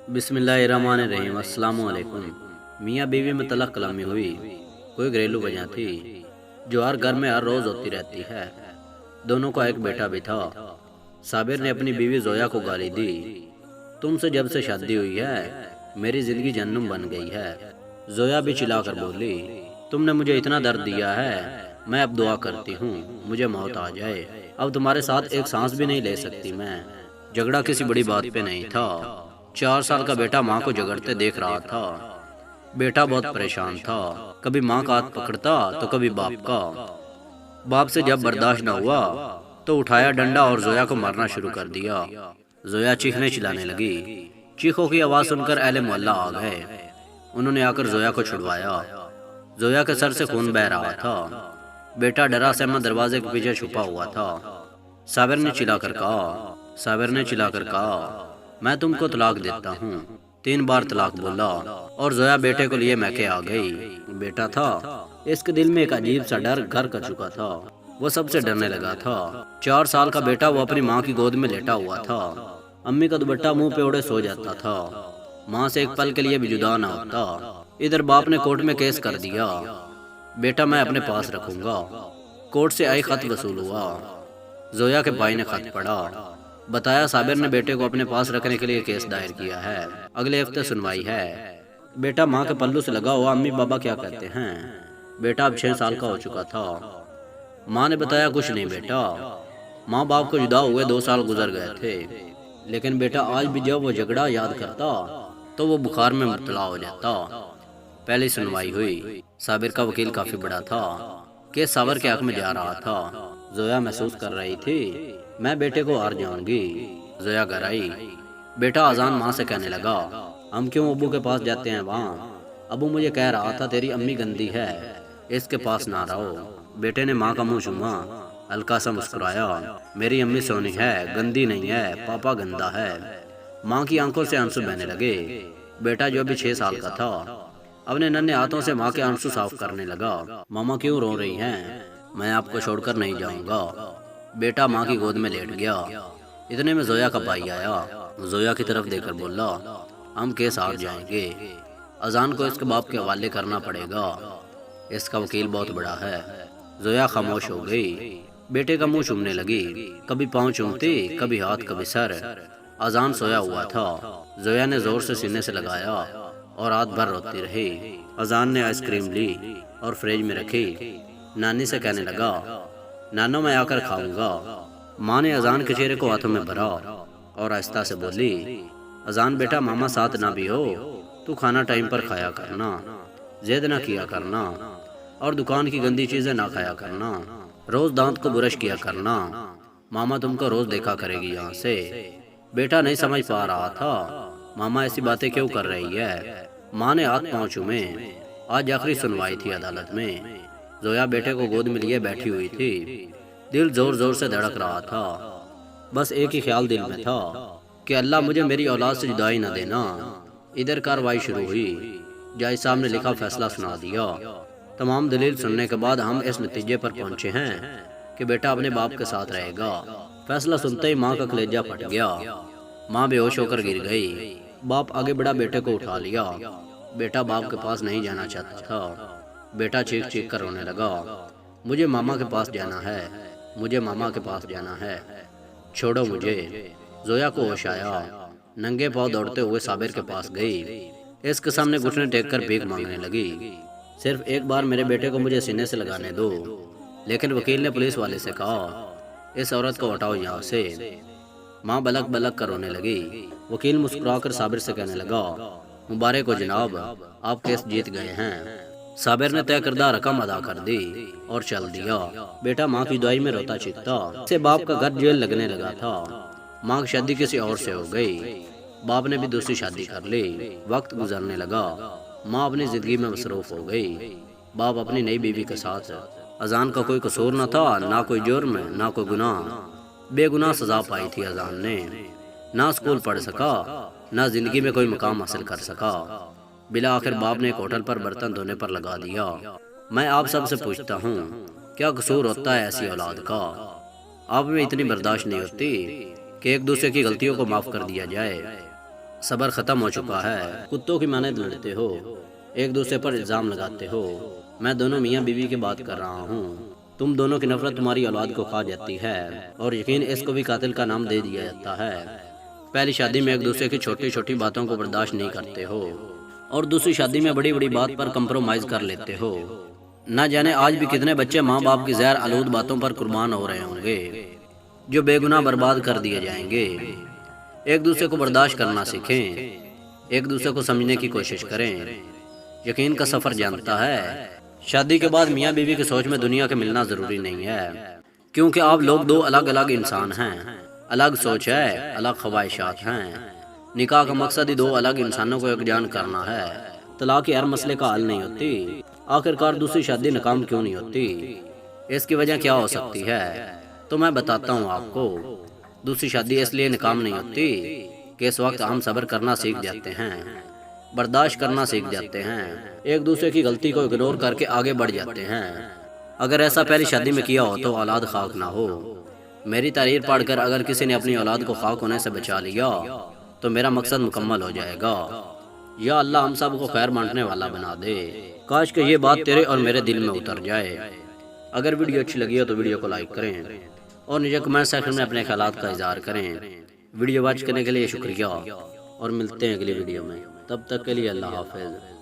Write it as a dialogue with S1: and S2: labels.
S1: बिस्मिल्लाहिर्रहमानिर्रहीम। अस्सलामु अलैकुम। मियाँ बीवी में तलक कलामी हुई। कोई घरेलू वजह थी जो हर घर में हर रोज़ होती रहती है। दोनों का एक बेटा भी था। साबिर ने अपनी बीवी जोया को गाली दी, तुमसे जब से शादी हुई है मेरी ज़िंदगी जहन्नुम बन गई है। जोया भी चिल्लाकर बोली, तुमने मुझे इतना दर्द दिया है, मैं अब दुआ करती हूँ मुझे मौत आ जाए। अब तुम्हारे साथ एक सांस भी नहीं ले सकती मैं। झगड़ा किसी बड़ी बात पे नहीं था। 4 साल का बेटा माँ को झगड़ते देख रहा था। बेटा बहुत परेशान था, कभी माँ का हाथ पकड़ता तो कभी बाप का। बाप से जब बर्दाश्त न हुआ तो उठाया डंडा और जोया को मारना शुरू कर दिया। जोया चीखने चिल्लाने लगी। चीखों की आवाज़ सुनकर अहले मोहल्ला आ गए। उन्होंने आकर जोया को छुड़वाया। जोया के सर से खून बह रहा था। बेटा डरा सहमा दरवाजे के पीछे छुपा हुआ था। साबिर ने चिल्लाकर कहा, मैं तुमको तलाक देता हूँ। 3 बार तलाक बोला और जोया बेटे को लिए मैके आ गई। बेटा था, इसके दिल में एक अजीब सा डर घर कर चुका था। वो सबसे डरने लगा था। 4 साल का बेटा वो अपनी माँ की गोद में लेटा हुआ था। अम्मी का दुपट्टा मुंह पे ओढ़े सो जाता था। माँ से एक पल के लिए भी जुदा ना होता। इधर बाप ने कोर्ट में केस कर दिया, बेटा मैं अपने पास रखूंगा। कोर्ट से आई खत वसूल हुआ। जोया के भाई ने खत पढ़ा, बताया साबिर ने बेटे को अपने पास रखने के लिए केस दायर किया है, अगले हफ्ते सुनवाई है। बेटा माँ के पल्लू से लगा हुआ, अम्मी बाबा क्या कहते हैं। बेटा अब 6 साल का हो चुका था। माँ ने बताया, कुछ नहीं बेटा, माँ बाप को जुदा हुए 2 साल गुजर गए थे, लेकिन बेटा आज भी जब वो झगड़ा याद करता तो वो बुखार में मुब्तला हो जाता। पहली सुनवाई हुई। साबिर का वकील काफी बड़ा था। केस साबिर के हक में जा रहा था। जोया महसूस कर रही थी, मैं बेटे को हार जाऊंगी। जोया घर आई। बेटा अजान माँ से कहने लगा, हम क्यों अबू के पास जाते हैं वहाँ। अबू मुझे कह रहा था तेरी अम्मी गंदी है, इसके पास ना रहो। बेटे ने माँ का मुंह चूमा, हल्का सा मुस्कुराया, मेरी अम्मी सोनी है, गंदी नहीं है, पापा गंदा है। माँ की आंखों से आंसू बहने लगे। बेटा जो अभी 6 साल का था अपने नन्हे हाथों से माँ के आंसू साफ करने लगा। मामा क्यों रो रही हैं, मैं आपको छोड़कर नहीं जाऊंगा। बेटा माँ की गोद में लेट गया। इतने में जोया का भाई आया। जोया की तरफ देखकर बोला, हम केस हार जाएंगे, अजान को इसके बाप के हवाले करना पड़ेगा, इसका वकील बहुत बड़ा है। जोया खामोश हो गई। बेटे का मुंह चूमने लगी, कभी पाँव चूमती, कभी हाथ, कभी सर। अजान सोया हुआ था। जोया ने जोर से सीने से लगाया और रात भर रोती रही। अजान ने आइसक्रीम ली और फ्रिज में रखी। नानी से कहने लगा, नानो मैं आकर खाऊंगा। माँ ने अजान के चेहरे को हाथों में भरा और आहिस्ता से बोली, अजान बेटा मामा साथ ना भी हो, तू खाना टाइम पर खाया करना, जिद ना किया करना और दुकान की गंदी चीजें ना खाया करना। रोज दांत को ब्रश किया करना, मामा तुमको रोज देखा करेगी यहाँ से। बेटा नहीं समझ पा रहा था मामा ऐसी बातें क्यों कर रही है। माँ ने हाथ पाँव चूमे। आज आखिरी सुनवाई थी अदालत में। जोया बेटे को गोद में लिए बैठी हुई थी। दिल जोर जोर से धड़क रहा था। बस एक ही ख्याल दिल में था कि अल्लाह मुझे मेरी औलाद से जुदाई न देना। इधर कार्रवाई शुरू हुई। जज साहब ने लिखा फैसला सुना दिया। तमाम दलील सुनने के बाद हम इस नतीजे पर पहुंचे हैं कि बेटा अपने बाप के साथ रहेगा। फैसला सुनते ही माँ का कलेजा फट गया। माँ बेहोश होकर गिर गई। बाप आगे बढ़ा, बेटे को उठा लिया। बेटा बाप के पास नहीं जाना चाहता था। बेटा चीख चीख कर रोने लगा, मुझे मामा के पास जाना है, मुझे मामा के पास जाना है, छोड़ो मुझे। जोया को होश आया। नंगे पाँव दौड़ते हुए साबिर के पास गई। इसके सामने घुटने टेक कर भीख मांगने लगी, सिर्फ एक बार मेरे बेटे को मुझे सीने से लगाने दो। लेकिन वकील ने पुलिस वाले से कहा, इस औरत को हटाओ यहाँ से। माँ बलक बलक कर रोने लगी। वकील मुस्कुराकर साबिर से कहने लगा, मुबारक हो जनाब, आप केस जीत गए हैं। साबिर ने तय करदा रकम अदा कर दी और चल दिया। बेटा माँ की दुआई में रोता चीखता। से बाप का घर जेल लगने लगा था। माँ की शादी किसी और से हो गई। बाप ने भी दूसरी शादी कर ली। वक्त गुजरने लगा। माँ अपनी जिंदगी में मसरूफ हो गई। बाप अपनी नई बीवी के साथ। अजान का कोई कसूर न था, ना कोई जुर्म, ना कोई गुनाह। बेगुनाह सजा पाई थी अजान ने। ना स्कूल पढ़ सका, ना जिंदगी में कोई मुकाम हासिल कर सका। बिला आखिर बाप ने एक होटल पर बर्तन धोने पर लगा दिया। मैं आप सब से पूछता हूँ, کیا قصور ہوتا ہے ایسی اولاد کا؟ آپ میں اتنی برداشت نہیں ہوتی کہ ایک دوسرے کی غلطیوں کو معاف کر دیا جائے؟ صبر ختم ہو چکا ہے، کتوں کی مانند لڑتے ہو، ایک دوسرے پر الزام لگاتے ہو۔ میں دونوں میاں بیوی کی بات کر رہا ہوں۔ تم دونوں کی نفرت تمہاری اولاد کو کھا جاتی ہے، اور یقین اس کو بھی قاتل کا نام دے دیا جاتا ہے۔ پہلی شادی میں ایک دوسرے کی چھوٹی چھوٹی باتوں کو برداشت نہیں کرتے ہو، اور دوسری شادی میں بڑی بڑی بات پر کمپرومائز کر لیتے ہو۔ نہ جانے آج بھی کتنے بچے ماں باپ کی زہر آلود باتوں پر قربان ہو رہے ہوں گے، جو بے گناہ برباد کر دیے جائیں گے۔ ایک دوسرے کو برداشت کرنا سیکھیں، ایک دوسرے کو سمجھنے کی کوشش کریں۔ یقین کا سفر جانتا ہے، شادی کے بعد میاں بیوی کی سوچ میں دنیا کے ملنا ضروری نہیں ہے، کیونکہ آپ لوگ دو الگ الگ انسان ہیں، الگ سوچ ہے، الگ خواہشات ہیں۔ نکاح کا مقصد ہی دو الگ انسانوں کو ایک جان کرنا ہے۔ طلاق ہر مسئلے کا حل نہیں ہوتی۔ آخرکار دوسری شادی ناکام کیوں نہیں ہوتی؟ اس کی وجہ کیا ہو سکتی ہے؟ تو میں بتاتا ہوں آپ کو۔ دوسری شادی اس لیے ناکام نہیں ہوتی کہ اس وقت ہم صبر کرنا سیکھ جاتے ہیں، برداشت کرنا سیکھ جاتے ہیں، ایک دوسرے کی غلطی کو اگنور کر کے آگے بڑھ جاتے ہیں۔ اگر ایسا پہلی شادی میں کیا ہو تو اولاد خاک نہ ہو۔ میری تحریر پڑھ کر اگر کسی نے اپنی اولاد کو خاک ہونے سے بچا لیا تو میرا مقصد مکمل ہو جائے گا۔ یا اللہ ہم سب کو خیر بانٹنے والا بنا دے۔ کاش کہ یہ بات تیرے اور میرے دل میں اتر جائے۔ اگر ویڈیو اچھی لگی ہو تو ویڈیو کو لائک کریں، اور نیچے کمنٹ سیکشن میں اپنے خیالات کا اظہار کریں۔ ویڈیو واچ کرنے کے لیے شکریہ، اور ملتے ہیں اگلی ویڈیو میں۔ تب تک کے لیے اللہ حافظ۔